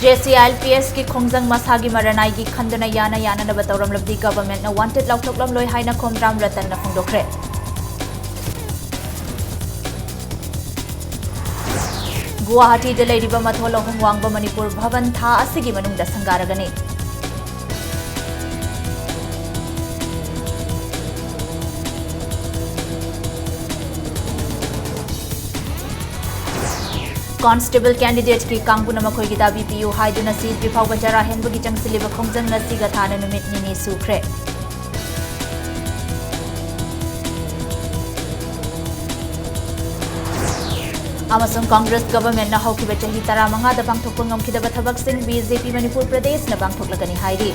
JCILPS की खोंजंग मसागी मरनाई की खंडना याना याना न बतौरम लब्दी गवर्नमेंट न वांटेड लौथोकलम लोय हाइना खोमराम रतन न फोंदोखरे गुवाहाटी दे लेरिबा मथोल अहुम वांगबा मणिपुर भवन था असिगी मनुंगदा संगारगनी Constable candidate की कांगबुन मखोई की दाबी पियु हाइदुना सी त्रिफाव बजरा हेनबगी जंगसिलिबा खोंजंग नसीगा थाना नुमित निनी सुख्रे अमसंग कांग्रेस गवर्नमेंट ना हौकिबा चही 15 दा पांगथोकपा ngamखिदबा थबकसिंग बीजेपी मणिपुर प्रदेश ना पांगथोकलगनी हाइरी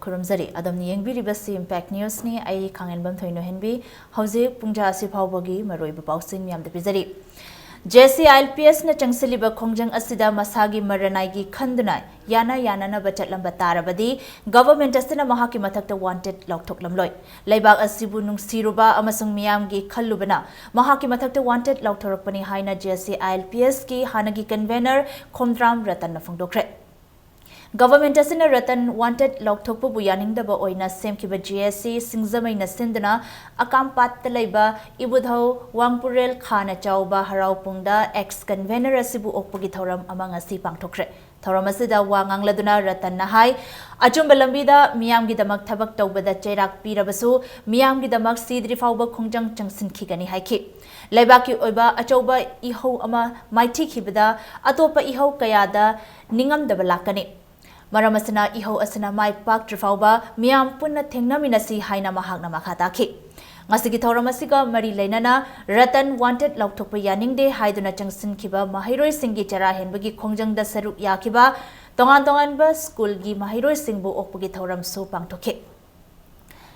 खुरमजरी अदमनी येंगबिरिबसी इम्पैक्ट न्यूज ने आई खांगेनबम थोइनो हेनबी हौजे पुंजा असि फावबगी मरोइबा पाउसिंग म्यामदा पिजरी JCILPS न चंगसिलिबा खोंजंग असिदा मसागी मरनाइगी खंदुना याना याना न बचतलंबा तारबदी गवर्नमेंट असना महाकी मथक्ता वांटेड लौथोकलमलोय लेबाग असिबु नुंगसिरुबा अमसंग मियामगी खल्लुबना महाकी मथक्ता वांटेड लौथोरकपनी हाइना JCILPS की हानगी कन्वेनर खोमद्राम रतन न फोंदोखरे Government asina ratan wanted logthokpu bu yaningdaba oina semkiba GSC singzamaina sinduna akampat talaiba ibudhau wangpurel khana chauba haraupungda ex convener asibu okpugi thoram amang asi pangthokre thoram asida wangangladuna ratan nahai achumba lambida miyamgi damak thabak tawbada cheirak pirabasu miyamgi damak sidri fawba khongjang changsin khigani haiki Laibaki oiba achauba ihau ama maiti khibada atopa ihau kayada ningam dabalakani Maramasana iho asana mai pak trifauba miam punna thengnaminnasi haina mahakna makhataki ngasigi thoramasiga mari leinana ratan wanted lauthokpa yaningde haiduna changsin khiba mahiroi singi chara henbagi khongjangda saruk yakiba tongan tongan ba school gi mahiroi singbu okpagi thoram so pangtokhe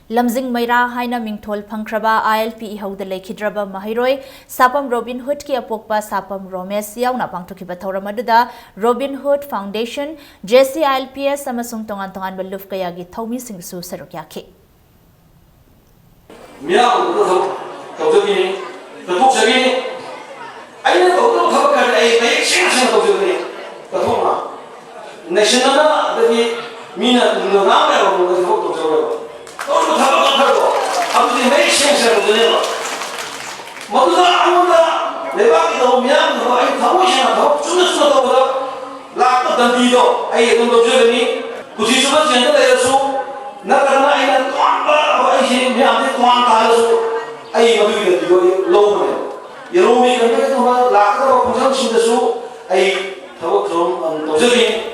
Lamjing Maira haina mingthol phangkraba ILP ihauda lekhidraba mahiroi sapam Robin Hood ki apokpa sapam Romesh yauna pangthokiba thoram aduda Robin Hood Foundation JCILPS amasung tongan tongan baluf kaya gi thomi singsu saruk yakhi Mia udo tawjagi tatuk sagi aina tawdo thabakar ai bai sing tawjagi tathoma national dagi mina ngamra ro tawjagi Todo trabalho todo, a gente nem chega no dinheiro. Mas o aluno leva que o meu não vai trabalhar na rua, tudo isso não dá. Lá está dandido, aí não dá jeito nem. O que isso vai ser ainda é isso. Na cara ainda quando vai ser meu amigo quando tá isso, aí não vai ter dinheiro logo. E logo me quando que tu vai lá que o função sim isso, aí trabalho não dá jeito.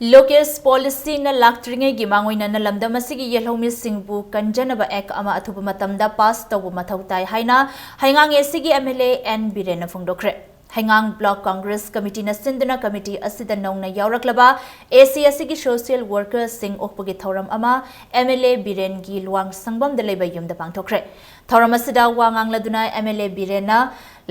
Local policy na laktringai gi mangoina na lamdam asigi yelhomi singbu kanjanaba ek ama athuba matamda pass tawbu mathau tai haina haingang esigi MLA N Birena phungdokre Haingang Block Congress Committee na sinduna committee asida nongna yauraklaba AC asigi social workers sing okpagi thoram ama MLA Biren gi luang sangbam da leba yumda pangthokre thoram asida wangangladuna MLA Birena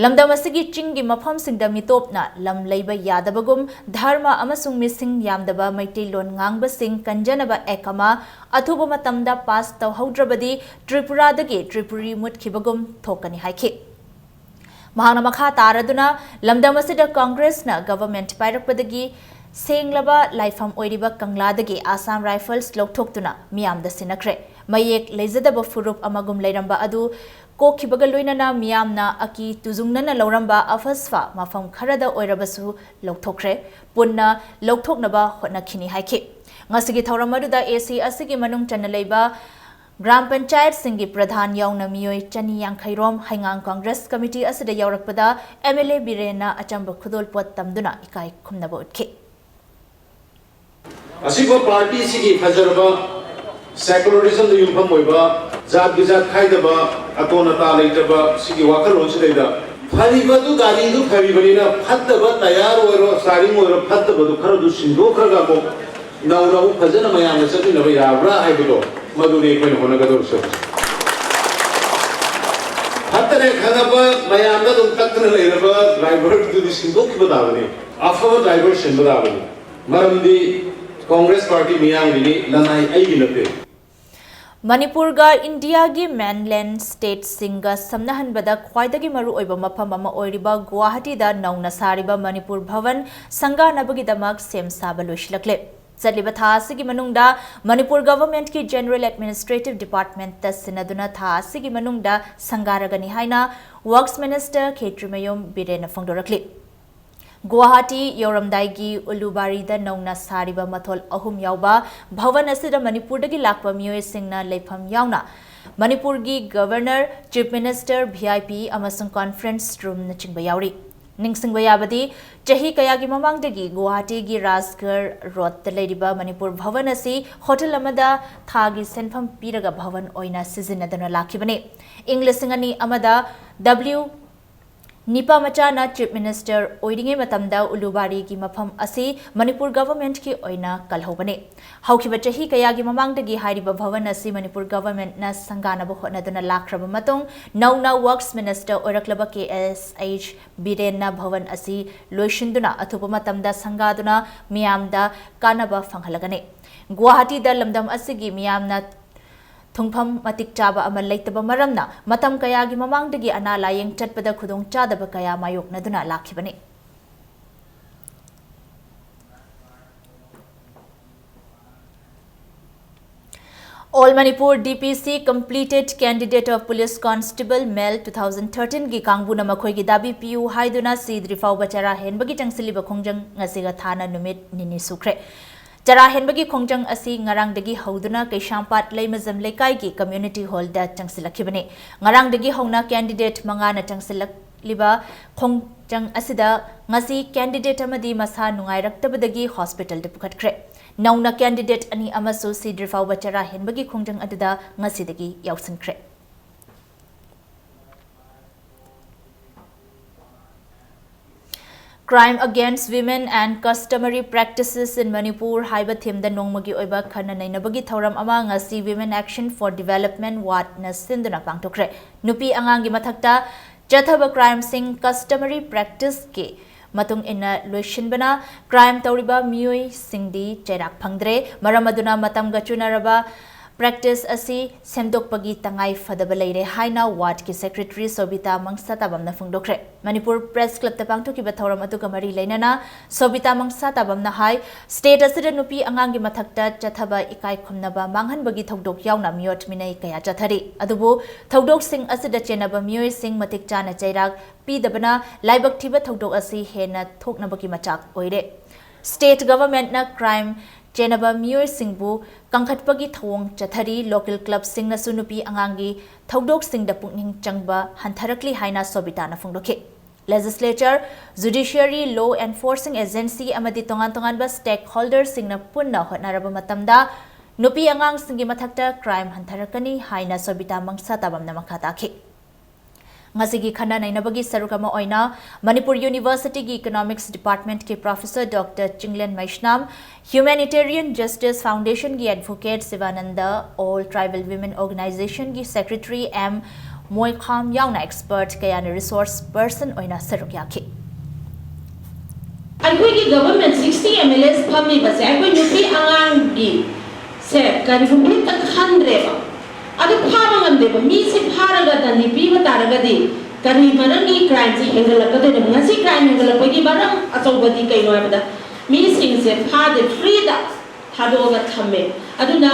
Lamdam asigi chingi mafam singda mitopna lam leiba yadabagum dharma amasung missing yamdaba maiti lon ngangba sing kanjanaba ekama athuba matamda pass tawhaudrabadi Tripura dagi Tripuri mut khibagum thokani haiki Mahana makha taraduna lamdam asida Congress na government pairakpadagi senglaba laifam oiriba kangladagi Assam Rifles lokthokduna miyamda sinakre mayek leizadaba furup amagum leiramba adu Kokhibaga loinana miyamna aki tuzungnana lauramba afasfa mafam kharada oirabasu lokthokre punna lokthoknaba hotnakhini haiki ngasigi thauramadu AC asigi manung chanalaiba Gram Panchayat Singi Pradhan Yauna Miyoi Chani Yankhairom Haingang Congress Committee asida yaurakpada MLA Birena achamba khudol pot tamduna ikai khumnaba utke Asibo party sigi fajaraba secularism the yumpham oiba jat bijat khaidaba atona ta leitaba sigi wakalon sidaida phariba du gari du pharibanina phattaba tayar oiro saring oiro phattaba du khara du sindo khraga mo nauna u phajana mayam sati na yabra haibudo maduri ekwen honagador so hattane khagaba mayam da dum takna leiraba driver du sindo khibadabani afaba driver simbadabani maramdi Congress Party miyang dini lanai aigi nate Manipurga India gi mainland state singa samnahanbada khwaidagi maru oiba mafam ama oiriba Guwahati da nauna sariba Manipur Bhavan sanganabagi damak sem saba loisilakle. Chaliba tha asigi manungda Manipur government ki General Administrative Department ta sinaduna tha asigi manungda sangaragani haina Works Minister Khetrimayom Birena Fongdorakli. Guwahati Yoramdaigi Ulubari da nauna sariba mathol ahum yauba Bhavan asida Manipur dagi lakpa miyoi singna leifam yauna Manipur gi Governor, Chief Minister, VIP amasung conference room na chingba yauri. Ningsingba yabadi chahi kayagi mamangdagi Guwahati gi Rajgarh Road da leiriba Manipur Bhavan asi hotel amada thagi senfam piraga Bhavan oina sizinadana lakhibane. Inglisingani amada W Nipa Machana Chief Minister Oidinge Matamda Ulubari gi mafam asi Manipur government ki oina kalhobane. Haukiba chahi kayagi mamangdagi hairiba Bhavan asi Manipur government na sangana bu hotnaduna lakraba matung nauna Works Minister Oraklaba KSH Birena Bhavan asi loishinduna athupa matamda sangaduna miyamda kanaba fanghalagane. Guwahati da lamdam asigi miyamna Thungpham matik chaba ama leitaba maramna matam kayagi mamangdagi ana layeng chatpada khudong chadaba kaya mayoknaduna lakhibane. All Manipur DPC completed candidate of Police Constable Mel 2013 gi kangbuna makhoi gi dabi piu haiduna sidri fau bachara henbagi changsiliba khongjang ngasiga thana numit nini sukre. Chara henbagi khongjang asi ngarang dagi hauduna Kaishampat Leimazam Lekai gi community hall da changsilakhibane. Ngarang dagi hauna candidate mangana changsilak liba khongjang asida ngasi candidate amadi masa nungairaktabadagi hospital de pukhatkre. Nauna candidate ani amasu sidrifau bachara henbagi khongjang aduda ngasidagi yausinkre. Crime against women and customary practices in Manipur haiba themda nongmagi oiba khana nainabagi thoram ama ngasi Women Action for Development wat na sinduna pangtokre. Nupi angangi mathakta chathaba crime sing customary practice ke matung ina loishinbana crime tauriba miyoi singdi chairak phangdre maramaduna matam gachunaraba practice asi semdokpagi tangai fadaba leire haina ward ki secretary Sobita Mangsatabam na fungdokre. Manipur Press Club ta pangthokiba thoram atuga mari leinana Sobita Mangsatabam na hai state asida nupi angangi mathakta chathaba ikai khumnaba manghanbagi thodok yauna miyot minai kaya chathari. Adubu thodok sing asida chenaba miyoi sing matik chana chairak pidabana laibak thiba thodok asi hena thoknabagi machak oire. State government na crime Chenaba Miyoi Singbu Kangkhatpagi Thawong Chathari local club sing na sunupi angangi thodok sing da pungning changba hantharakli haina Sobita na fungdoke. Legislature, Judiciary, Law Enforcing Agency amadi tongan ba stakeholders sing na punna hotnaraba matamda nupi angang singi mathakta crime hantharakani haina Sobita Mangsatabam na makhataki. Ngasigi khana nainabagi sarukama oina Manipur University gi Economics Department ke Professor Dr. Chinglen Maishnam, Humanitarian Justice Foundation gi Advocate Sivananda, All Tribal Women Organization gi Secretary M. Moikham yauna expert kayana resource person oina sarukyaki. Aigoi gi government 60 MLAs phami base aigoi nupi angang gi se kan rumit tak khandreba adu pharangam deba mi se pharaga dani piba taragadi kari marangi crime se hengalakade ne ngasi crime hengalakagi barang achobadi kaino abada mi sing se phade free da thadoga thamme aduna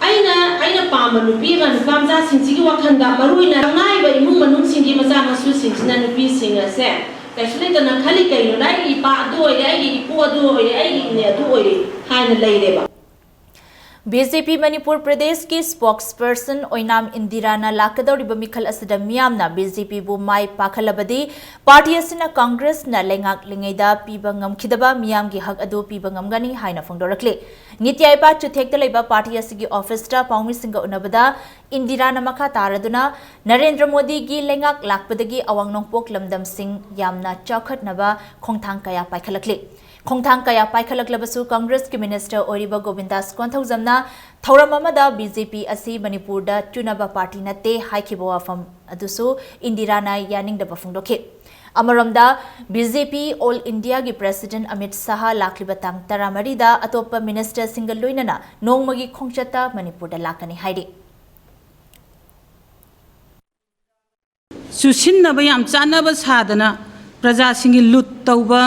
aina pama nupi ga nupamja singji gi wakhanda maruina ngai ba imung manung singji macha masu singsina nupi singa se kaisle dana khali kaino lai ipa adu oi ai ipu adu oi ai ne adu oi haina leireba BJP Manipur Pradesh ki spokesperson Oinam Indirana lakadoriba mikhal asida miyamna BJP bu mai pakhalabadi party asina Congress na lengak lingaida piba ngamkhidaba miyam gi hak adu piba ngamgani haina fongdorakle nityai pa chuthekta leiba party asigi office ta paumi singa unabada Indirana makha taraduna Narendra Modi gi lengak lakpadagi awang nongpok lamdam sing yamna chakhatnaba khongthang kaya paikhalakle Khongthang kaya paikhalaklebasu Congress ki Minister Oriba Govindas Konthaujamna Thauram amada BJP asi Manipur da chunaba party nate haikiba wafam adusu Indirana yaningdaba fungdoke. Amaramda BJP All India gi President Amit Saha lakliba tang taramari da atopa minister single loinana nongmagi khongchata Manipur da lakani haidi. चुसिन्नबा याम चानबा सादना प्रजा सिंगी लुट तौबा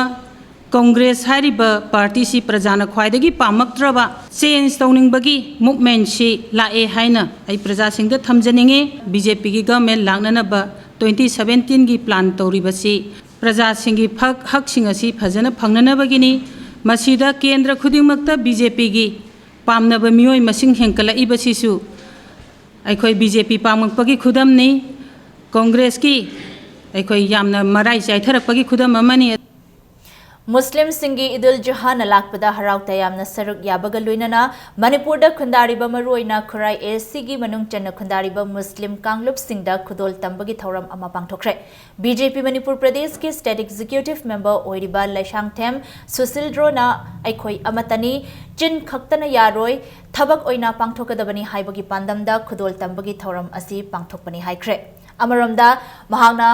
Congress हारिबा party सी प्रजाना ख्वाइदगी पामक्त्रबा change तौनिंगबगी movement सी लाए हाइना आई प्रजा सिंगदा थमजनिंगे BJP की government लांगननबा 2017 की plan तौरिबसी प्रजा सिंगी हक सिंग असी फजना फंगननबगिनी मसीदा केंद्र खुदिंगमक्ता बीजेपी की पामनबा मियोय मसिंग हेंकलाइबसिसु अखोई बीजेपी पामक्पगी खुदमनी कांग्रेस की अखोई यामना मराई चाइथरकपगी खुदम अमनी मुस्लिम सिंगी ईदुल जुहा लापदा हराव तयामना सरुक याबगा लोइनना मणिपुरदा खुंदारिबा मरुइना खुराई एसी की मनुंग चन्न खुंदारिबा मुस्लिम कांगलुप सिंगदा खुदोल तंबगी थौरम अमा पांगथोखरे बीजेपी मणिपुर प्रदेश के स्टेट एग्जीक्यूटिव मेंबर ओइरिबा लैशांगथेम सुशीलद्रोना अखोई अमतनी चिन खक्तना यारोय थबक ओइना पांगथोकदबनी हाइबगी पांदमदा खुदोल तंबगी थौरम असी पांगथोकपनी हाइख्रे अमरमदा महांगना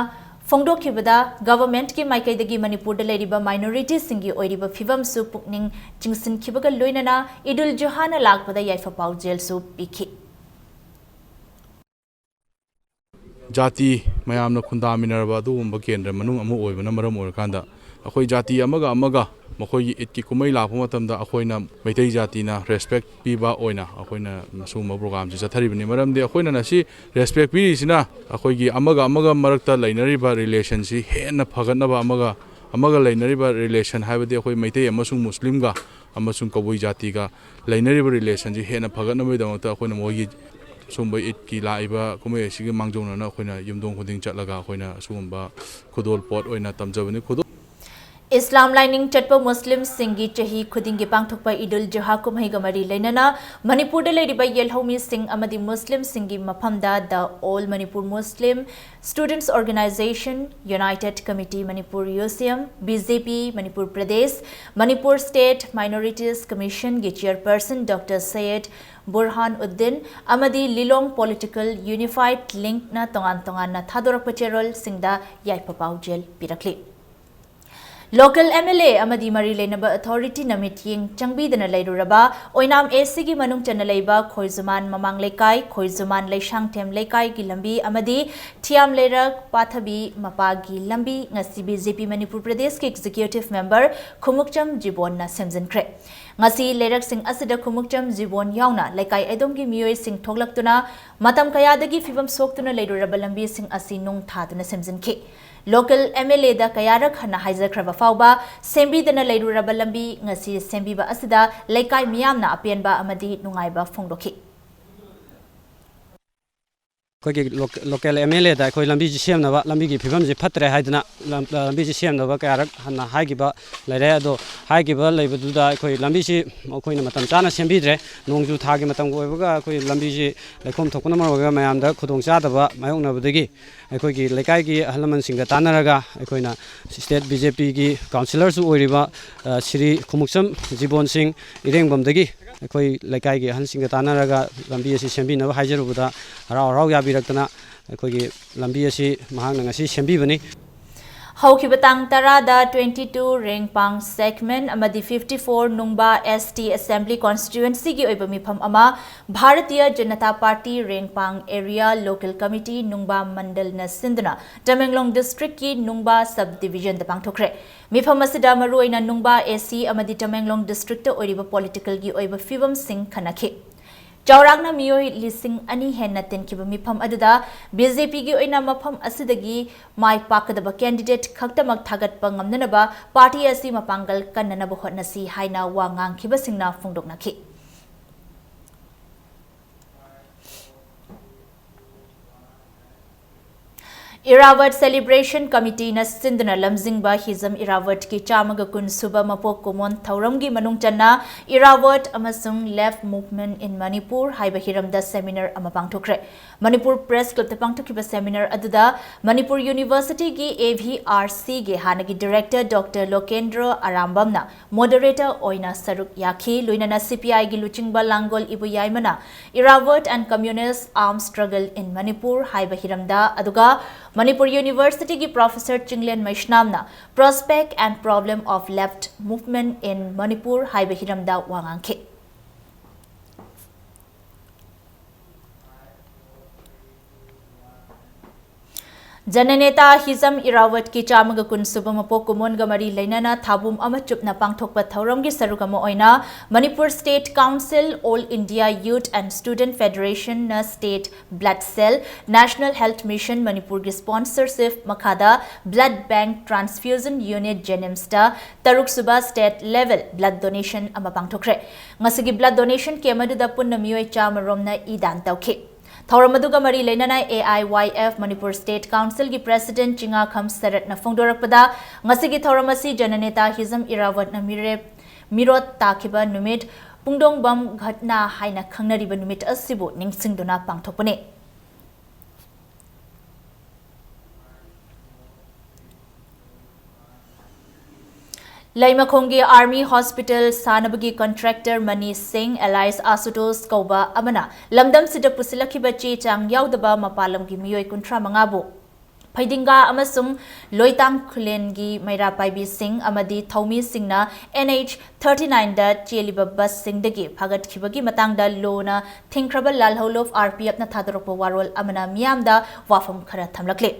फोंदोखिबदा गवर्नमेंट की माइकैदगी मणिपुरदा लेरिबा माइनॉरिटी सिंगी ओइरिबा फिवम सु पुकनिंग चिंगसिनखिबगा लोइनना ईदुल जुहाना लापदा याइफा पाउ जेल सु पिखि जाति मयामना खुंदामिनरबा अदुगुंबा केंद्र मनुंग अमु ओइबना मरम ओरकांदा अखोई जाति अमगा मखोई इतकी कुमई लापो मतमदा अखोइना मैतै जातिना रेस्पेक्ट पीबा ओइना अखोइना मसुम प्रोग्राम से चथरिबनि मरमदे अखोइना नसी रेस्पेक्ट पीरिसिना अखोइगी अमगा मरक्ता लैनरिबा रिलेशन सी हेन फगनबा अमगा लैनरिबा रिलेशन हाइबदि अखोइ मैतै अमसुंग मुस्लिमगा अमसुंग कबुई जातिगा लैनरिबा रिलेशन सी हेन फगनबैदमता अखोइना मोगी सुंब इतकी लाइबा कुमै सिगी मांगजौनना अखोइना युमदोंग खुदिंग चटलगा अखोइना सुंबा खुदोल पोट ओइना तमजबनि खुदो इस्लाम लाइनिंग चटप मुस्लिम सिंगी चही खुदिंगी पांगथोकपा ईदुल जुहा कुमैगा मरी लेनना मणिपुरदा लेरिबा येलहौमी सिंग अमदी मुस्लिम सिंगी मफमदा the all Manipur Muslim students organisation united committee Manipur UCM BJP Manipur Pradesh Manipur state minorities commission की चेयरपर्सन डॉक्टर सैयद बुरहान उद्दीन अमदी लिलोंग पॉलिटिकल यूनिफाइड लिंक ना तोंगान थादोरकपा चेरोल सिंगदा याइपा पाउ जेल पिरखली लोकल एमएलए अमदी मरी लेनबा अथॉरिटी नमिटिंग चंगबीदना लेरुरबा ओइनाम एसी की मनुंग चन्न लेबा खोइजुमान ममांग लेकाई खोइजुमान लेशांगथेम लेकाई की लंबी अमदी थियाम लेरक पाथबी मपागी लंबी ngasi बीजेपी मणिपुर प्रदेश के एग्जीक्यूटिव मेंबर खुमुकचम जिबोन ना सेमजनख्रे ngasi लेरक सिंह असिदा खुमुकचम जिबोन यावना लेकाई एदोम की मियोय सिंह थोगलक्तुना मतम कयादगी फिवम सोक्तुना लेरुरबा लंबी सिंह असि नुंग थादुना सेमजनखे लोकल एमएलए दा कयारक हना हाइजरख्रबा फावबा सेंबीदना लेरुरबा लंबी ngasi सेंबीबा असिदा लेकाई मियामना अपेनबा अमदी नुंगाइबा फोंदोखि लोकल एमएलए दा कोई लंबी सेमनबा लंबी की फिवम जे फतरे हाइदना लंबी सेमनबा कयारक हना हाइगिबा लेरे अदो हाइगिबा लेबदुदा कोई लंबी से कोइना मतम चाना सेंबीद्रे नोंजु थागे मतम गोइबगा कोई लंबी से लेखोम थोकना मरबगा मयामदा खुदोंग चादबा मायोंगनबदगी अखोगी लेकाई की अहलमन सिंगा तानरगा अखोइना स्टेट बीजेपी की काउंसिलर सु ओइरिबा श्री खुमुकसम जीबोन सिंह इरेंगबमदगी अखोई लेकाई की अहल सिंगा तानरगा लंबी असि सेंबीनबा हाइजरुबदा हराव हराव याबिरक्तना अखोगी लंबी असि महांगना ngasi सेंबीबनी हौखिबा तांग तरादा 22 रेंगपांग सेगमेंट अमदी 54 नुंगबा एसटी असेंबली कॉन्स्टिट्यूएंसी की ओइबा मिफम अमा Bharatiya Janata party Rengpang area local committee Nungba Mandal न सिंधना तमेंगलोंग डिस्ट्रिक्ट की नुंगबा सब डिवीजन द पांगथोखरे मिफम असिदा मरुइना नुंगबा एसी अमदी तमेंगलोंग डिस्ट्रिक्ट ओइबा पॉलिटिकल की ओइबा फिवम सिंह खनखे चौरागना मियोय लिसिंग अनि हेन्ना तेनखिबा मिफम अदुदा बीजेपी की ओइना मफम असिदगी माइ पाकदबा कैंडिडेट खक्तमक थागतपा ngamnanaba पार्टी असि मपांगल कन्ननबा होटनसी हाइना वा ngankhibा सिंगना फोंदोकनाखि इरावट सेलिब्रेशन कमिटी न सिंधना लमजिंगबा हिजम इरावट की चामग कुन सुबा मपोक कुमोन थौरमगी मनुंग चन्ना इरावट अमसुंग लेफ्ट मूवमेंट इन मणिपुर हाइबा हिरमदा सेमिनार अमा पांगथोखरे मणिपुर प्रेस क्लब त पांगथोखिबा सेमिनार अदुदा मणिपुर यूनिवर्सिटी की एवीआरसी गे हानगी डायरेक्टर डॉक्टर लोकेंद्र आरामबमना मॉडरेटर ओइना सरुक याखी लोइनाना सीपीआई गी लुचिंगबा लांगोल इबु याइमना Irabot and communist arm struggle in Manipur हाइबा हिरमदा अदुगा मणिपुर यूनिवर्सिटी की प्रोफेसर चिंगलेन मैशनामना prospect and problem of left movement in Manipur हाइबा हिरमदा वांगांखे Jananeta Hizam Irawat ki chamaga kunsuba mapok kumonga mari lainana thabum ama chupna pangthokpa thauramgi sarugama oina Manipur State Council, All India Youth and Student Federation na State Blood Cell, National Health Mission Manipur gi sponsorship makhada Blood Bank Transfusion Unit Jenimsta Taruk Suba State Level Blood Donation ama pangthokre. Ngasigi blood donation ke maduda punna miyoi chamaromna idan tawkhe. Thauramadu mari lainana AIYF Manipur State Council gi President Chinga Kham Sarat na phongdorakpada ngasigi thauramasi Jananeta Hizam Irawat na mirot takiba numit pungdong bam ghatna haina khangnariba numit asibu ningsingduna pangthokpane. Laimakhongi Army Hospital Sanabagi contractor Mani Singh Elias Asutos Kauba Amana Lamdam Sida Pusilakhiba che chang yaudaba mapalamgi miyoi kuntra mangabu Paidinga amasung Loitang Kulengi Maira Paibi Singh Amadi Thaumi Singhna NH 39 da cheliba bus singdagi phagat khibagi matangda lona thingkraba lalholof RPF na thadorokpa warol amana miyamda wafam khara thamlakle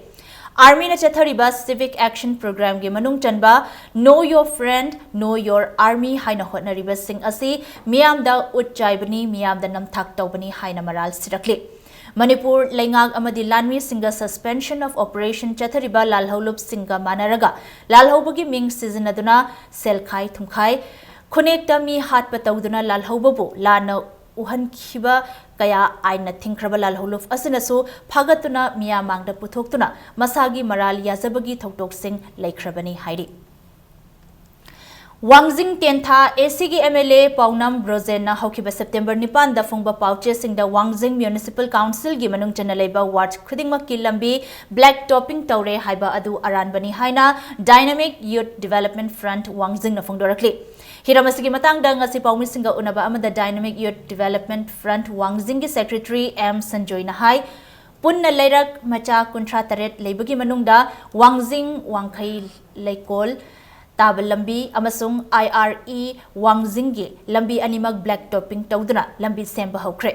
Army na chathariba Civic Action Program gi manung chanba Know Your Friend, Know Your Army haina hotnariba sing asi miyamda utchaibani miyamda namthak tawbani haina maral sirakle. Manipur Laingag amadi Lanmi Singa suspension of operation chathariba lalholup singa manaraga lalhobagi ming season aduna selkhai thumkhai khunekta mi hat patawduna lalhobabu lana uhan khiba kaya aina thingkraba lalholuf asinasu phagatuna miya mangda puthoktuna masagi maral yazabagi thoktok sing laikhrabani hairi Wangjing Tentha ACG MLA Paunam Brozen na haukiba September 9 da phongba pauche singda Wangjing Municipal Council gi manung chana leiba ward khudingma ki lambi black topping tawre haiba adu aranbani haina Dynamic Youth Development Front Wangjing na phongdorakli Hiramasigi matangda ngasi paumi singa unaba amada Dynamic Youth Development Front Wangjing gi Secretary M Sanjoy na hai punna leirak macha kuntra taret leibagi manungda Wangjing Wangkhai Leikol Taba lambi amasung IRE Wangjinggi lambi animak black topping tawduna lambi semba hokre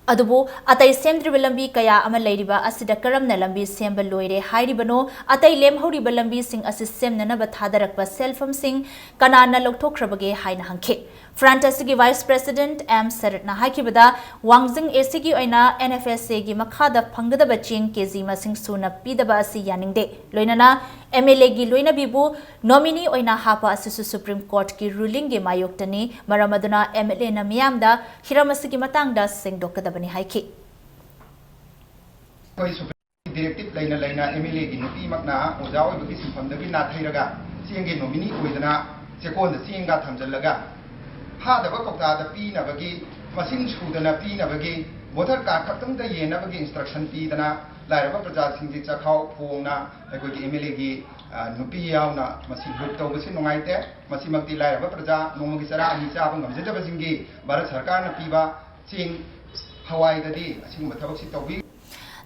adubu atai semdriba lambi kaya ama leiriba asida karamna lambi semba loire hairibano atai lemhoriba lambi sing asi semnana ba thadarakba selfam sing kanana lokthokrabage haina hangkhe Front asigi Vice President M Saratna hakibada Wangjing ACG oina NFSA gi makhada phangdaba ching KG masing suna pidaba asi yaningde loinana MLA gi loina bibu nominee oina hapa asisu Supreme Court ki ruling gi mayoktani maramaduna MLA na miyamda hiramasigi matangda singdokadabani haiki Directive laina MLA gi nupi makna ojaw bagi simfamdagi na thairaga sienge nominee oidana sekonda singa thamjallaga Hadaba Kota the P Navagi, Masin Sudana P Navagi, Motor Kakatum the Yenavagi instruction P Dana, Larava Praja Singh Chakao, Pona, Equity Emiligi, Nupiauna, Masin Hukto, Masinite, Masimaki Larava Praja, Nomogisara, Nisabang, Zitabazingi, Barasarkana Piba, Sing Hawaii the day, Sing Matavasi.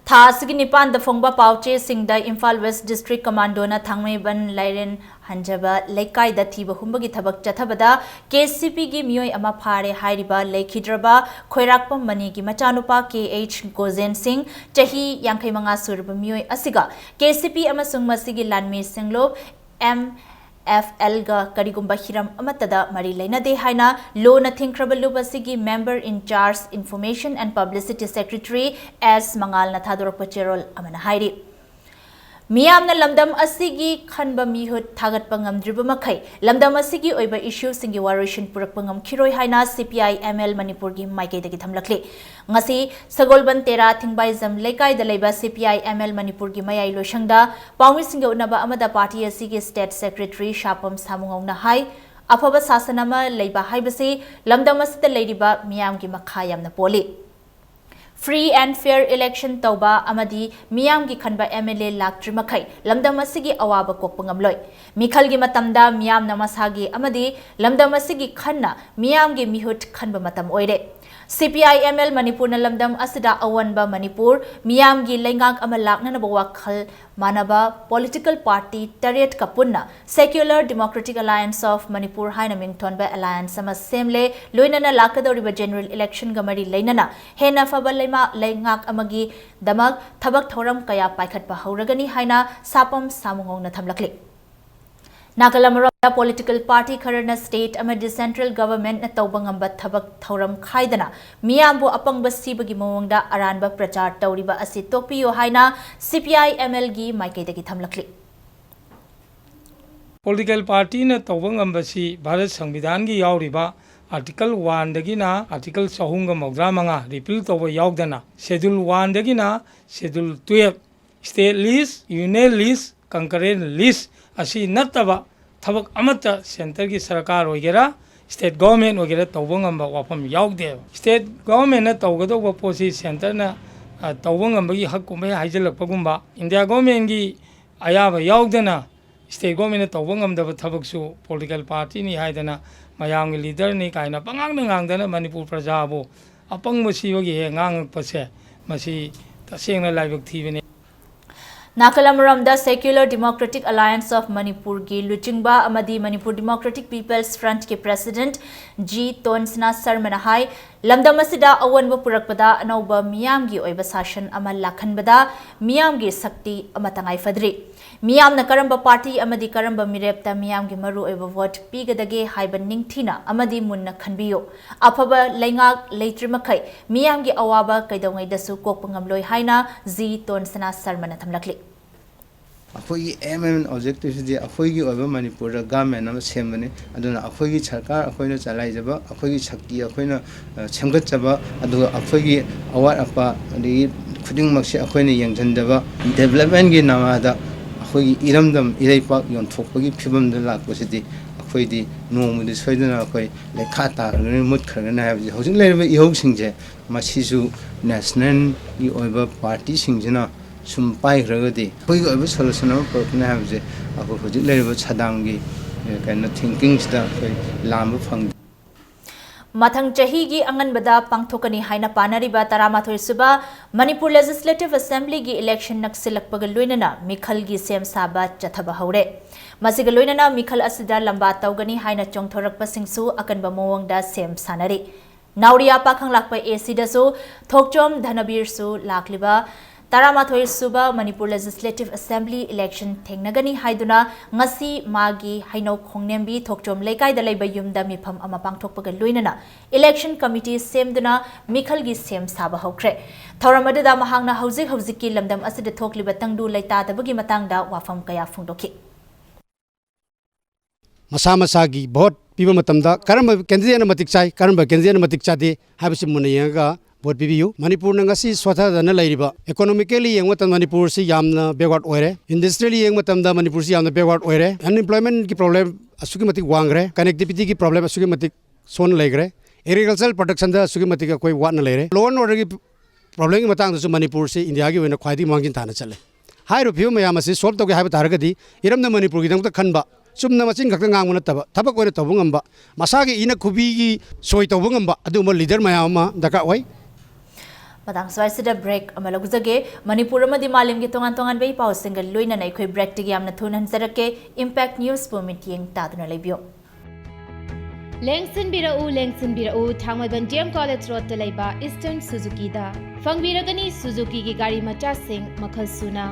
Tha sigi nipan da phongba pauche singda Imphal West District Commando na thangmei ban lairen hanjaba leikai da thiba humbagi thabak chathabada KCP gi miyoi ama phare hairiba leikhidraba khoirakpa mani gi machanupa KH Gozen Singh chahi 65 surba miyoi asiga KCP amasung masigi lanmi singlo MFL ga karigumba hiram amatada mari lainade haina lo na thingkrabalu basigi member in charge information and publicity secretary S Mangal na thadorpa cherol amana hairi Miyamna lamdam asigi khanba mihut thagat pangamdriba makai lamdam asigi oiba issue singi warishin purak pangam khiroi haina CPI ML Manipur gi maike dagi thamlakle ngasi sagolban tera thingbai jam lekai da leiba CPI ML Manipur gi mayai loshangda paumi singa unaba amada party asigi state secretary Shapam Samungong na hai afaba sasanama leiba haibase lamdam asita leiriba miyam gi makha yamna poli Free and fair election tauba amadi miyam gi khanba MLA laktri makai lamdam asigi awaba kokpangam loi mikhal gi matamda miyam namasagi amadi lamdam asigi khanna miyam gi mihut khanba matam oire CPI-ML Manipur na lamdam asida awanba Manipur miyamgi lengak ama laknanaba wakhal manaba political party Tariat Kapunna Secular Democratic Alliance of Manipur haina mingthonba alliance ama semle loinana lakadoriba general election gamari leinana hena faba lengak amagi damak thabak thoram kaya paikhatpa hauragani haina sapam samungong na thamlakli Nagalamara political party Karana state amadi central government na taubangamba thabak thauram khaidana miyambu apangba sibagi mawangda aranba prachar tauriba asi topiyo haina CPI-ML gi maikaidagi thamlakli Political party na taubangamba si Bharat Samvidhan gi yauriba Article 1 dagina Article 3manga repeal toba yaudana Schedule 1 dagina Schedule 12 state list union list concurrent list asi nataba thabak amata center ki sarkar hoigera state government hoigera tawangamba wafam yaugde state government na tawgado posi center na tawangamba gi hak kumai haijalakpagumba india government gi ayaba yaugdana state government na tawangamba thabak su political party ni haidana mayang leader ni kaina pangang ngangdana manipur praja bo apang masi wagi ngang pase masi tasengna laibak thibene Nakalamuramda Secular Democratic Alliance of Manipur gi Luchingba amadi Manipur Democratic People's Front ki President G Tonsna Sarmana hai lamdam asida awanba purakpada anauba miyam gi oiba session ama lakhanbada miyam gi sakti amatangai fadri miyam na karamba party amadi karamba mirepta miyam gi maru oiba vote pigadage haiba ningthina amadi munna khanbiyo afaba lengak leitrimakai miyam gi awaba kaidongai dasu kokpangamloi haina G Tonsna Sarmana thamlakli अखोई aim objective से अखोई की Manipur government अम सेमने अदुना अखोई सरकार अखोई चलाइजब अखोई शक्ति अखोई सेमगतब अदुगा अखोई अवाट अपा अदगी खुदिंगमक्से अखोई यंजनदब डेवलपमेंट की नामाद अखोई इरमदम इरेपाक योंथोकपगी फिबमद लाकपसिदि अखोईदि नोंमुदि सोइदना अखोई लेखा तारगने मुतखरगने हाबजि हौजिक लेरबा इहौसिंगजे मसिसु नेशनल की ओइबा party सिंजना sum pai ragadi koi go solution of problem have ako hojik leriba chadangi kind of thinking sta koi lam phang Mathang chahi gi anganbada pangthokani haina panariba taramathoi suba Manipur Legislative Assembly gi election naksilakpaga loinana mikhal gi sem saba chathaba haure masiga loinana mikhal asida lamba tawgani haina chongthorakpa singsu akanba mowangda sem sanari Nauria pakhang lakpa AC dasu thokchom dhanabir su lakliba Taramathoi suba Manipur Legislative Assembly election thengnagani haiduna ngasi magi haino khongnembi thokchom lekai da leiba yumda mifam ama pangthokpaga loinana election committee semduna mikhal gi sem saba hokre thoramadu da mahangna hauzik ki lamdam asida thokliba tangdu leita dabagi matangda wafam kaya phungdoki masa masa gi vote piba matamda karamba candidate na matik chai karamba candidate na matik chade habisi munayanga vote pibiyu Manipur na ngasi swatha dana lairiba economically yengmatan Manipur si yamna backward oire industrially yengmatam da Manipur si yamna backward oire unemployment ki problem asuki matik wangre connectivity ki problem asuki matik son legre agricultural production da asuki matik koi wat na lere law and order ki problem ki matang da Manipur si India gi wena khwaidi mangjin thana chale hai ro phiu mayam asi solve to ge haiba taragadi iramna Manipur gi dang ta khanba chumna machin gakta ngang na taba thabak oine tobungamba masagi ina khubi gi soi tobungamba adu ma leader mayam ma daka oi Madang Swaisida break amalaguzage Manipur amadi malim gi tongan bei pau single loina na khoi break tigi amna thunan zarake impact news permit yeng taduna lebio Lengsin birau thangmaiban DM College Road ta leiba Eastern Suzuki da fangbiragani Suzuki gi gari macha sing makhal suna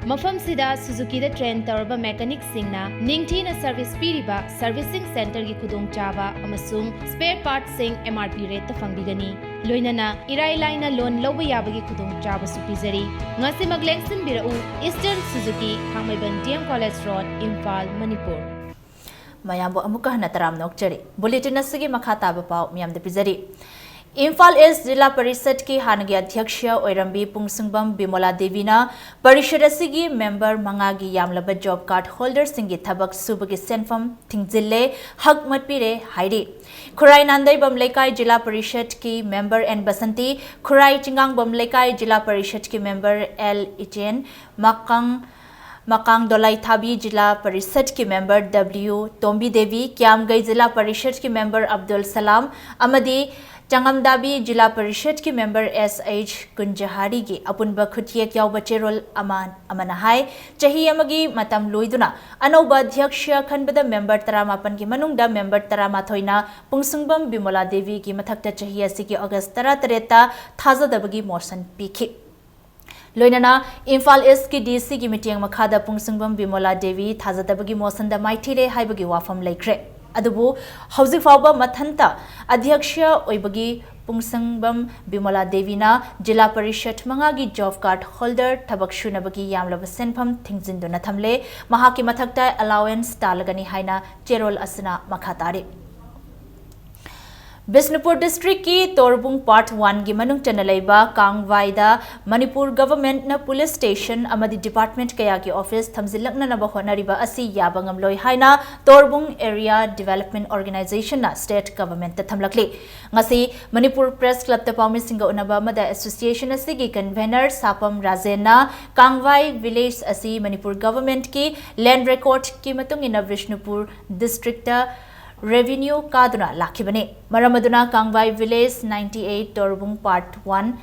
Mafam sida Suzuki da train tarba mechanic singna ningthina service piriba servicing center gi khudong chaba amasung spare parts sing MRP rate ta fangbigani loinana irai laina loan loba yabagi khudong chaba su pizari ngasi maglengsin birau Eastern Suzuki thangmaiban DM College Road Imphal Manipur Mayambo amuka hana taram nokchari bulletin asigi makha taba pau miyam de pizari Imphal East Jilla Parishad ki hanagi Adhyaksha Oirambi Pungsungbam Bimola Devina Parishad asigi member mangagi yamlaba job card holder singi thabak subagi senfam thingzille hak matpire hairi Khurai Nandai Bamlekai Jilla Parishad ki member N Basanti Khurai Chingang Bamlekai Jilla Parishad ki member L Ichen Makang Dolai Thabi Jilla Parishad ki member W Tombi Devi Kiamgai Jilla Parishad ki member Abdul Salam Amadi Changamdabi Jila Parishad ki member SH Kunjahari gi apunba khutiek yawba cherol amanahai chahi amagi matam loiduna anauba adhyaksha khanbada member 18 ki manungda member 13 na Pungsungbam Bimola Devi ki mathakta chahi asigi August 13 ta thazadabagi motion pikhi Loinana Imphal East ki DC ki meeting makhada Pungsungbam Bimola Devi thazadabagi motion da maithire haibagi wafam laikre Adubu Hausi Fauba Mathanta Adhyaksha Oibagi Pungsangbam Bimola Devina Jila Parishad Mangagi Job Card Holder Tabak Shunabagi Yamlaba Senpam Thingzinduna Thamle Mahaki Mathakta Allowance Talagani Haina Cherol Asana Makhatari Bisnupur District ki Torbung Part 1 gi manung chanalaiba Kangwaida Manipur Government na Police Station amadi Department kaya ki office thamzilakna na bahonariba asi yabangam loi haina Torbung Area Development Organization na State Government ta thamlakli ngasi Manipur Press Club ta pawmi singa unaba mada association asi gi convener Sapam Rajena Kangwai Village asi Manipur Government ki land record ki matung ina Bisnupur District ta Revenue Kaduna Lakibane Maramaduna Kangwai Village 98 Torbung Part 1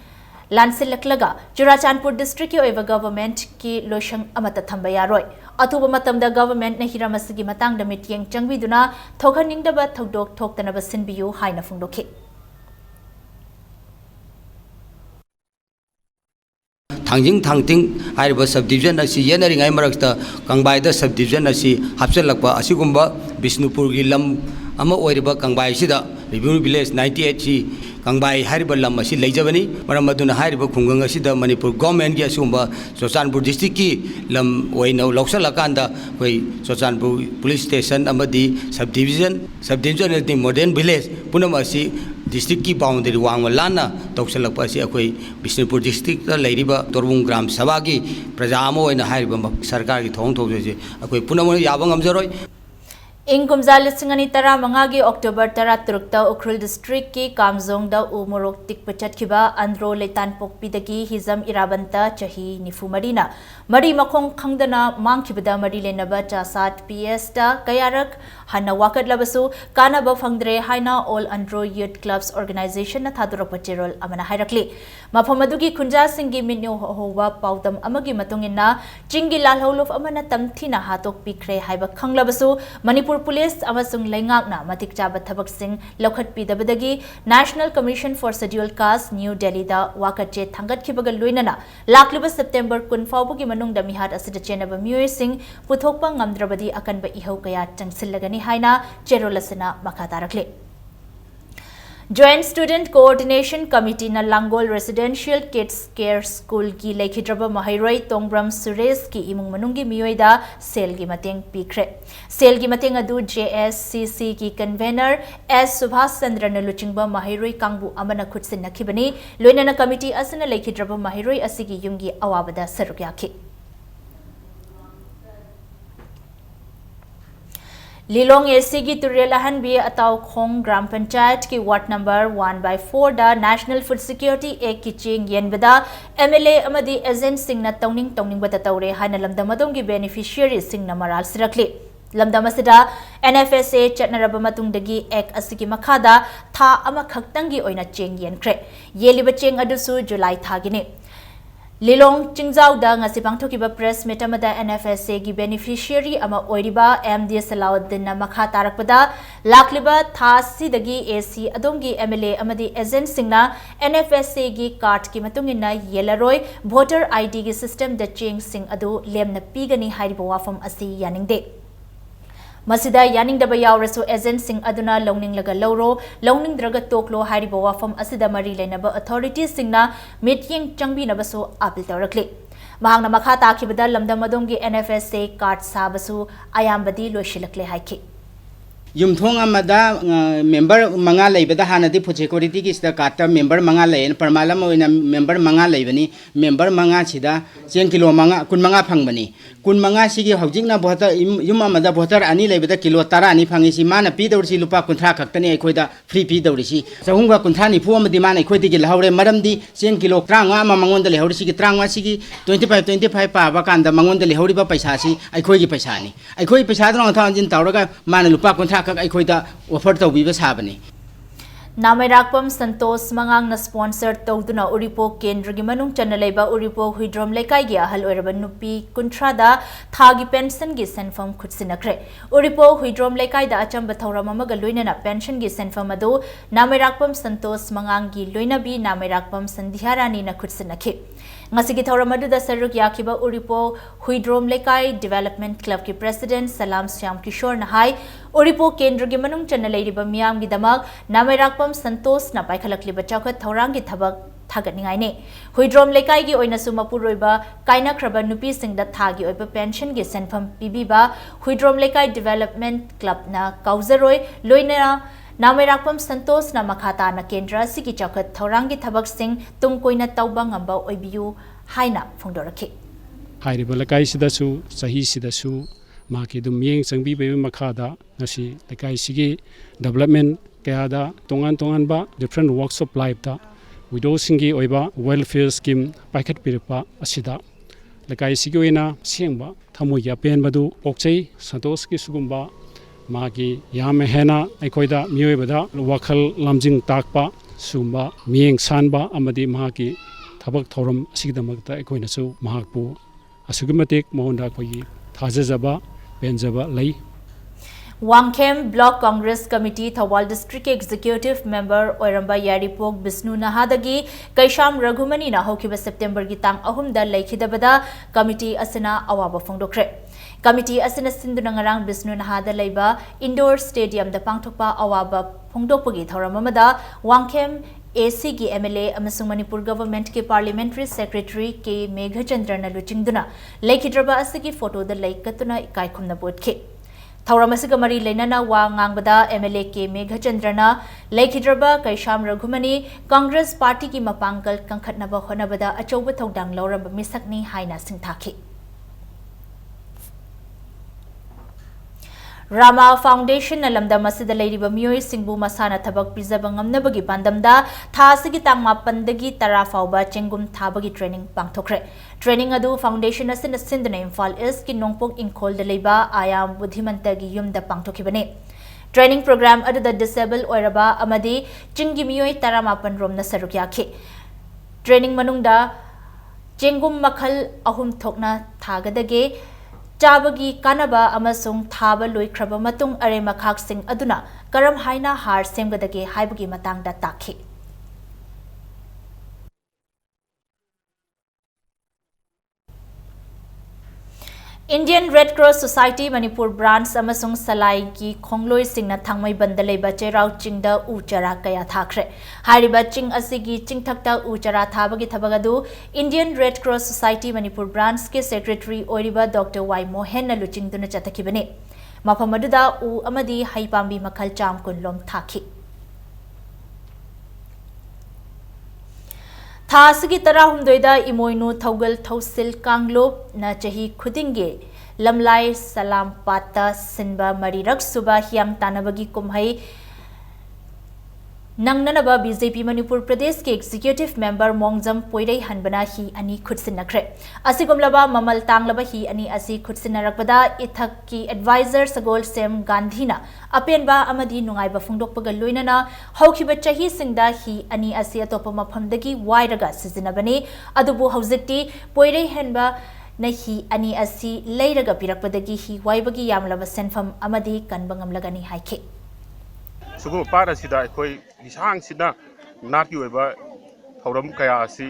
Lansilaklaga Churachandpur District Oiva Government ki Loshang Amata Thambayaroi Atuba Matamda Government na Hiramasigi Matang da Mityeng Changbiduna Thokaningdaba Thogdok Thoktanaba Sinbiyu Haina Fungdoki Thangjing Thangting Hariba subdivision asi yenaring ay marakta Kangbayda subdivision asi hapsalakpa asigumba Bisnupur gi lam ama oiriba Kangbai sida Revenue Village 98 si Kangbai hariba lam asi leijabani maramaduna hariba khungang asida Manipur government gi asumba Churachandpur district ki lam oina loksalakanda koi Churachandpur police station amadi subdivision ni modern village punam asi district ki boundary wang lana toksalakpa si akoi Bisnupur district ta leiriba Torbung gram sabha gi praja ama oina hariba sarkar gi thong thokje akoi punam yabang amjaroi Ingkumza Lisingani Tara Mangagi October Tara Turukta Ukrul District ki Kamzong da Umurok Tikpachat Kiba Andro Letan Pokpidagi Hizam Irabanta Chahi Nifu Marina Mari Makong Kangdana Mangkibada Mari Lenaba Chasat PS da Kayarak Hana Wakat Labasu Kana Bafangdre Haina All Andro Youth Clubs Organization na Thadura Pacherol Amana Hairakli Mapamadugi Kunja Singi Minyo Hova Pautam Amagi Matungina Chingi Lalholof Amana Tamthina Hatok Pikre Haiba Kanglabasu Manipur Police amasung Laingakna Matik Chaba Thabak Singh Lokhat Pidabadagi National Commission for Scheduled Castes New Delhi da Wakache Thangat Kibaga Luinana Lakliba September Kun Faubugi Manung da Mihat Asida Chenaba Muir Singh Puthokpa Ngamdrabadi Akanba Ihau Kaya Changsilagani Haina Cherolasana Makatarakli Joint Student Coordination Committee na Langol Residential Kids Care School ki Lekhidraba Mahairoi Tongbram Suresh ki imung manunggi miyoida sel gi mateng pikre sel gi mateng adu JSCC ki convener S Subhas Chandra na luchingba Mahairoi kangbu amana khutsin nakhibani loinana committee asana Lekhidraba Mahairoi asigi yumgi awabada sarukyaki Lilong AC Turel Ahanbi Atau Khong Gram Panchayat ki Ward number 1/4 da National Food Security Act ki ching yenbada MLA amadi agent sing na tongning bata taure hana lamdam adongi beneficiary sing na maral sirakli lamdam asida NFSA chatnaraba matungdagi Act asigi makhada tha ama khaktangi oina ching yenkre yeliba ching adusu July thagini Lilong Chingzau da ngasi pangthokiba press meet amada NFSA gi beneficiary ama oiriba MD Salahuddin na makha tarakpada lakliba thasi dagi AC adongi MLA amadi agent singna NFSA gi card ki matungina yelaroi voter ID gi system da ching sing adu lemna pigani hairiba wafam asi yaningde Masida yaning daba yaurasu agent sing aduna longning laga lawro longning draga toklo hairiba wafam asida mari lainaba authorities singna meeting changbi nabasu apil tawrakli mahangna makha takhibada lamdam adongi NFSA card sabasu ayambadi loishilakle haiki Yumthong amada member manga leibada hanadi food security ki sida kata member manga lein parmala mo ina member manga leibani member manga sida 10 kilo manga kun manga phangbani kun manga sigi hojing na bhota yum amada bhotar ani leibada kilo 10 ani phangi si mana pi dawri si lupa kunthra khaktani ekhoida free pi dawri si sahunga kunthra ni fu amadi mana ekhoidi gi lahore maramdi 10 kilo 30 ama mangonda lehori si gi 30 sigi 25 pa ba kanda mangonda lehori ba paisa si ekhoi gi paisa ni ekhoi paisa dong thanjin tawraga mana lupa kunthra kak ekhoida offer tawbiba sabani Namairapam Santos Mangang sponsor Toduna Uripo Kendra Gimanung Chanaleba Uripo Hidrom Lekai Ahal Nupi Kuntrada Thagi pension gi senfam Kutsinakre Uripo Hidrom Lekai da Achamba Tauramamaga Luina pension gi senfamado Namairapam Santos Mangang gi Luinabi Namairapam Sandhiarani na Kutsinake Ngasigi Tauramadu da Saruk Yakiba Uripo Hidrom Lekai Development Club ki President Salam Syam Kishore Nahai Uripo Kendra Gimanung Chanaleba Miam Gidamak Namairapam Santos na paikhalakliba chawkhat thaurangi thabak thagatningai ne Huidrom lekai gi oina sumapuroiba kaina kraba nupi singda thagi oiba pension gi senfam pibiba Huidrom lekai development club na kauzaroi loina Namairapam Santos na makhata na kendra sigi chawkhat thaurangi thabak sing tungkoina tauba ngamba oibiu haina phongdoraki hairiba lekai sidasu sahi sidasu maki dum yeng sangbi be makhada nasi lekai sigi development kaya tongan ba different walks of life da widow singi oiba welfare scheme packet pirpa asida lekai sigi oina sengba thamoi ya pen badu okchei santos ki sugumba magi yam hena aikoida mioibada wakhal lamjing takpa sumba mieng sanba amadi magi thabak thoram asigdamakta aikoina su mahakpu asugumatik mohonda khoi thajajaba penjaba lei Wangkhem Block Congress Committee Thawal District Executive Member Oiramba Yaripok Bisnu Nahadagi Kaisham Raghumani na hokiba September gi tang ahum da laikhidabada committee asina awaba phongdokre committee asina sinduna ngarang Bisnu Nahada leiba indoor stadium da pangthokpa awaba phongdokpagi thoramamada Wangkhem AC ki MLA amasung Manipur Government ke Parliamentary Secretary ke Meghachandra na luchingduna laikhidraba asigi photo da laikatuna ikai khumna bodke Thauramasiga Mari Lenana wa ngangbada MLA ke Meghachandrana Laikhidraba Kaisham Raghumani Congress Party ki mapangkal kangkhatnaba honabada achauba thodang lauramba misakni haina singthaki Rama Foundation na lamda masida leiriba mioi singbu masana thabak prizaba ngamnabagi bandamda thasigi tangma pandagi tara fauba chengum thabagi training pangthokre training adu foundation asina sindna Imphal East ki nongpok inkol de leiba ayam budhimanta gi yumda pangthokibane training program adu da disabled oiraba amadi chingi mioi tara mapan romna saruk yakhe training manungda chengum makhal ahum thokna thagadage Chabagi kanaba amasung thaba loikraba matung are makhak sing aduna karam haina har semgadage haibagi matangda takhi Indian Red Cross Society Manipur branch amasung salai ki khongloi singna thangmai bandalei ba cherau chingda uchara kaya thakre hariba ching asigi chingthakta uchara thabagi thabagadu Indian Red Cross Society Manipur branch ke secretary oiriba Dr. Y Mohen na luchingduna chatakibane mafamaduda u amadi haipambi makhal cham kunlom thakhi Thasigi tarahumdoida imoinu thaugal thausil kanglop na chahi khudinge lamlai salam pata sinba marirak suba hiam tanabagi kumhai Nangnanaba BJP Manipur Pradesh ke executive member Mongjam Poirei Hanbana hi ani khutsinakre asigumlaba mamal tanglaba hi ani asi khutsinnarakpada ithak ki advisor Sagol Sem Gandhina apenba amadi nungaiba phungdokpaga loinana haukiba chahi singda hi ani asi atopa maphamdagi wairaga sizinabani adubu haujikti Poirei Hanba nahi ani asi leiraga pirakpadagi hi waibagi yamlaba senfam amadi kanbangamlagani haike Sugu para sida koi nisang sida naki weba thauram kaya asi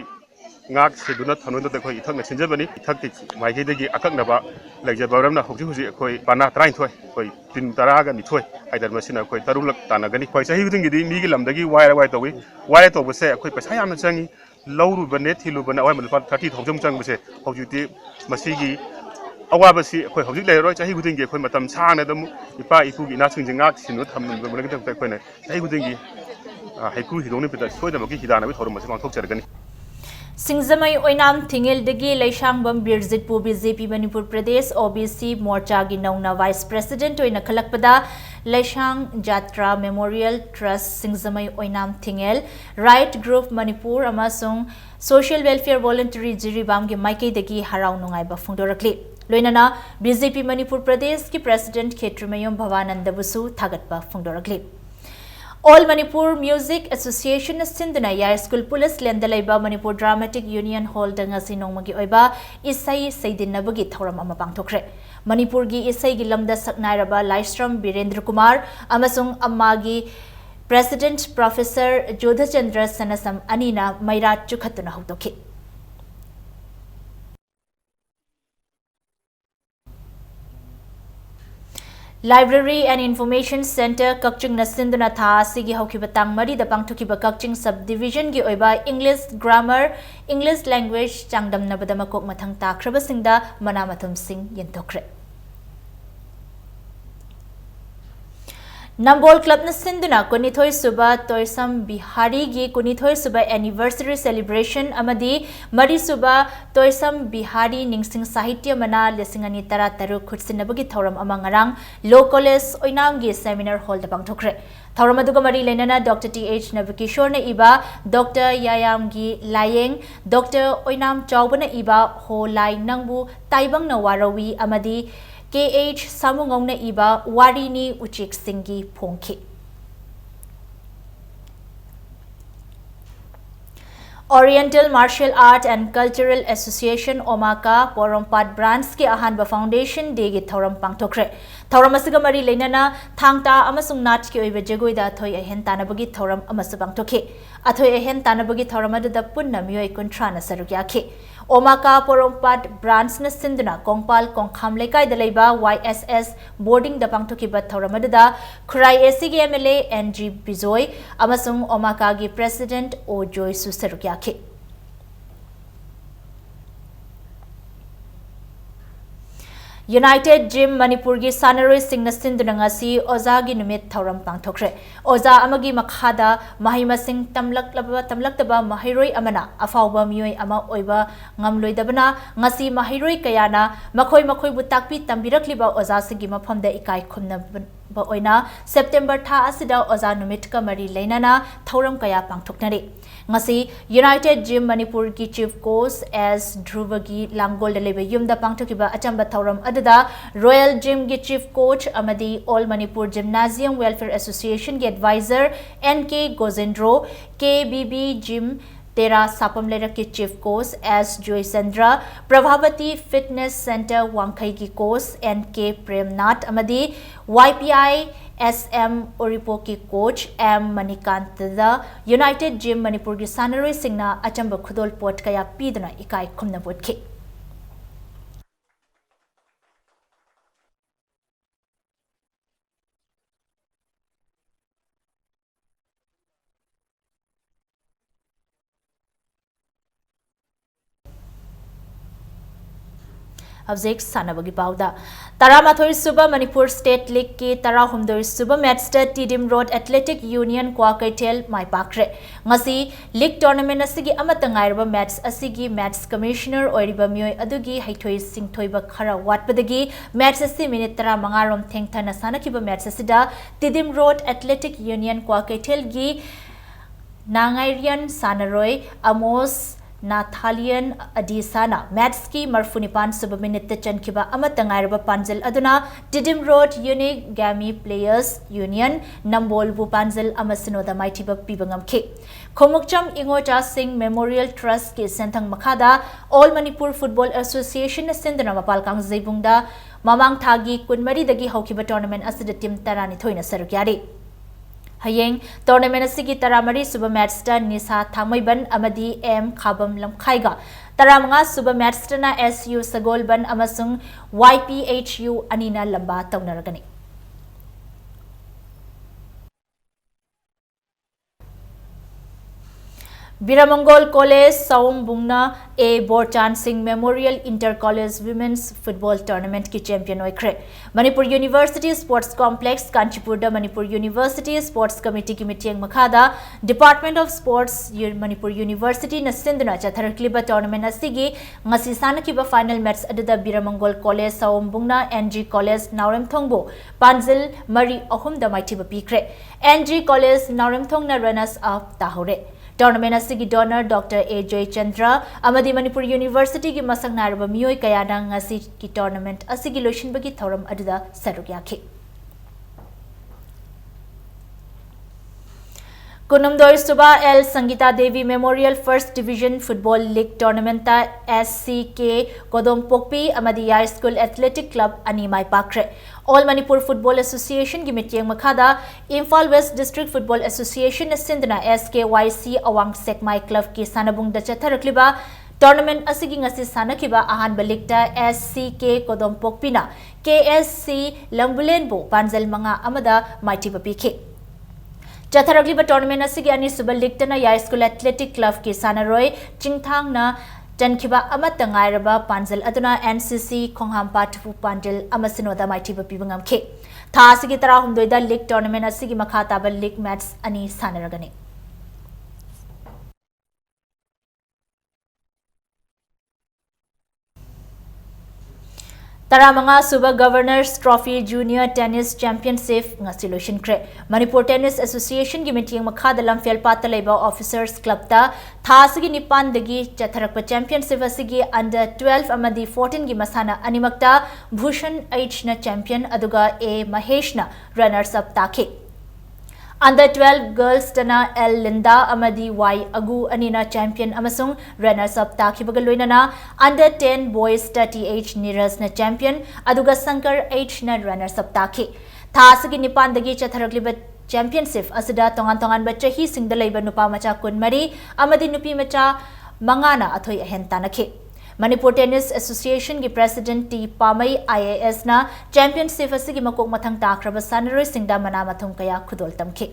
ngak siduna thanunda de koi ithak na chinjabani ithak ti maike de gi akak na ba legje baram na hoji hoji koi pana train thoi koi tin tara ga ni thoi haidar masina koi tarulak tanagani koi sahi buding gi mi gi lamdagi wai towi wai to bose koi paisa yamna changi lawru bane thilu bane awai mal 30,000 chang bose hoji ti masigi awabasi koi hojik le roi chahi guding gi koi matam chana dam ipa iku gi na chung jingak sinu tham mun mun ga tak koi na chahi guding gi haiku hidong ne pita soi da maki hidana bi thorum masang thok chargani Singzamai Oinam Thingel Degi Leishang Bam Birzitpu BJP Manipur Pradesh OBC Morcha gi nauna Vice President oina khalakpada Leishang Jatra Memorial Trust Singzamai Oinam Thingel Right Group Manipur amasung Social Welfare Voluntary Jiribam gi Maike Degi Harau Nungai ba phungdorakli Loinana BJP Manipur Pradesh ki President Khetrimayom Bhavananda Busu Thagatpa phungdorakli All Manipur Music Association Sinduna Yai School Police Lendalaiba Manipur Dramatic Union Hall Dangasi Nongmagi Oiba Isai Saidinabagi Thoram Amapang Tokre. Manipur gi Isai Gilamda Saknairaba Laistram Birendra Kumar Amasung Amagi President Professor Jodha Chandra Sanasam Anina Mairat Chukhatuna Hotoki. Library and Information Center Kakching Nasinduna Tha Sigi Hokibatang Mari the Pangtukiba Kakching Subdivision Gi Oiba English Grammar English Language Changdam Nabadamakok Matang Takrabasingda Manamatum Singh Yentokre. Nambol Club Nasinduna Kunithoi Suba Toisam Bihari Gi Kunithoi Suba Anniversary Celebration Amadi Mari Suba Toisam Bihari Ningsing Sahitya Mana Lesingani Tara Taru Kutsinabagi Thoram Amangarang Law College Oinam Gi Seminar Hall the Pangtokre. Thoramaduga Mari Lenana Dr. T.H. Navakishore na Iba Dr. Yayam Gi Layeng Dr. Oinam Chaubana Iba Ho Lai Nangbu Taibang na Warawi Amadi KH Samungong na Iba Warini Uchik Singi Pongki. Oriental Martial Art and Cultural Association Omaka Porompat Brands ki Ahanba Foundation Day gi Thoram Pangtokre. Thoram asiga mari leinana thangta amasung nat ki oiba jagoida thoi ahen tanabagi thoram amasu pangtokhe. Athoi ahen tanabagi thoramada da punna miyoi kuntrana sarugyakhe. Omaka Porompat Brands na Sinduna Kongpal Kongkham Lekai Dalaiba YSS Boarding da Pangtokiba Thoramadada Khurai ACG MLA NG Bizoy Amasung Omaka gi President O Joy Susarukyake. United Gym Manipur gi Sanaroi Singh Nasinduna ngasi Oza gi numit Thoram Pangtokre. Oza amagi makhada mahima Singh tamlaktaba mahiroi amana afauba miyoi ama oiba ngamloidabana ngasi mahiroi kayana makhoi butakpi tambirakliba Oza sigi mafamda ikai khumna ba oina September tha asida Oza numit ka mari leinana Thoram kaya pangthoknari. Ngasi United Gym Manipur ki Chief Coach as Dhruvagi Langgol Dalebe Yumda Pangtokiba Achamba Thoram Adada Royal Gym ki Chief Coach Amadi All Manipur Gymnasium Welfare Association ki Advisor NK Gozendro KBB Gym Tera Sapam Lera ki Chief Coach as Joy Sandra Prabhavati Fitness Center Wangkai ki Coach NK Premnath Amadi YPI SM Oripo ki coach M Manikanta United Gym Manipur ki Sanaroi Singna Achamba Khudol Port kaya pidana ikai khumna bodke. Abjek Sanabagi Pauda. Taramathoi Suba Manipur State League ki Tarahumdoi Suba Matchster Tidim Road Athletic Union Kwakaitel Mai Pakre. Ngasi League Tournament asigi amatangairba match asigi match commissioner oiriba mioi adugi haithoi singthoiba khara watpadagi match asi minute 15 rom thengthana sanakiba match asida Tidim Road Athletic Union Kwakaitel gi Nangairian Sanaroi Amos Nathalian Adisana Matski Marfunipan Subaminit Chankiba Amatangairaba Panzel Aduna Didim Road Unique Gami Players Union Nambol Bupanzel Amasino the Mightiba Pibangam K. Komukcham Ingoja Singh Memorial Trust Ki Sentang Makada All Manipur Football Association Sindana Mapalkang Zebungda Mamang Thagi Kunmari Dagi Hokiba Tournament Asida Tim Tarani Thoina Sarukyari. Hayeng tournament asigi taramari suba matchta Nisa Thamaiban amadi M Khabam Lamkhaiga taramanga suba matchta na SU Sagolban amasung YPHU Anina Lamba taunaragani. Biramangol College Saum Bungna A Borchan Singh Memorial Inter-College Women's Football Tournament ki champion oikre. Manipur University Sports Complex Kanchipurda Manipur University Sports Committee ki meeting makhada Department of Sports Manipur University na Sindhuna chatharakliba tournament asigi ngasi sanakiba final match adada Biramangol College Saum Bungna NG College Nauremthongbo Panzil Mari Ahum da maithiba pikre. NG College Nauremthong na runners up tahore. Tournament asigi donor Dr. A. Joy Chandra amadi Manipur University ki masang naraba miyoi kaya na ngasi ki tournament asigi loishinbagi thoram aduda sarugyakhe. Kunumdoi Suba L Sangita Devi Memorial First Division Football League Tournament SCK Kodom Pokpi Amadi High School Athletic Club Ani Mai Pakre. All Manipur Football Association Gimityang Makada Imphal West District Football Association Sindana SKYC Awang Sekmai Club Ki Sanabung da Chatharakliba Tournament asigi ngasi sanakiba ahan balikta SCK Kodom Pokpina KSC Lambulenbo Panzel Manga Amada Mighty Papiki. Chatharagli tournament asigi ani subal liktana ya school athletic club ki sanaroy chingthang na jankiba amata ngairaba panjal aduna NCC khongham pathu panjal amasinoda maithiba pibangam khe tha asigi tara humdoida league tournament asigi makha taba league match ani sanaragani. Taramanga Suba Governors Trophy Junior Tennis Championship ngasi lotion kre Manipur Tennis Association gi meeting makha da lamfel patalaiba Officers Club ta thasigi nipan dagi chatharakpa championship asigi under 12 amadi 14 gi masana animakta Bhushan H na champion aduga A Mahesh na runners up takhe. Under 12 girls tana L Linda amadi Y Agu anina champion amasung runners up takibaga loinana under 10 boys 30H Niras na champion aduga Sankar H na runners up taki thasagi nipan dagi chatharakliba championship asida tongan ba chahi singda leiba nupa macha kunmari amadi nupi macha mangana athoi ahen tanakhe. Manipur Tennis Association ki President T Pamai IAS na championship asigi makok mathang takraba sanaroi singda mana mathum kaya khudol tamkhe.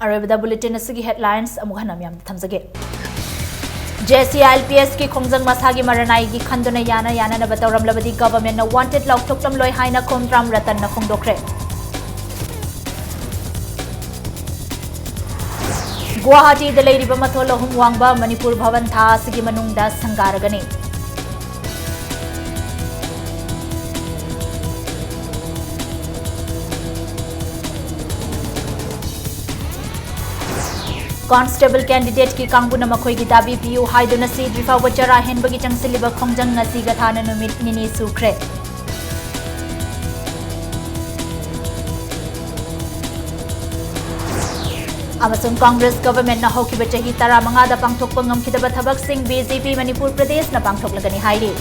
Arabida bulletin asigi headlines amuhanam yam thamjage. JCILPS की खोंजंग मसागी मरनाई की खंदुना याना न बतौरम लबदी government न wanted लौथोक्लम लोय हाइना खोमद्राम रतन न फोंदोखरे. Guwahati the लेरिबा मथोल अहुम वांगबा Manipur भवन था सिगी मनुंगदा संगारगनी. Constable candidate ki kangbuna makhoi gi dabi piu haiduna si drifa wachara henbagi changsiliba khongjang ngasi ga thana numit nini sukre. Amasung Congress government na hokiba chahi tara manga da pangthokpa ngamkhidaba thabak sing BJP Manipur Pradesh na pangthoklagani hairi.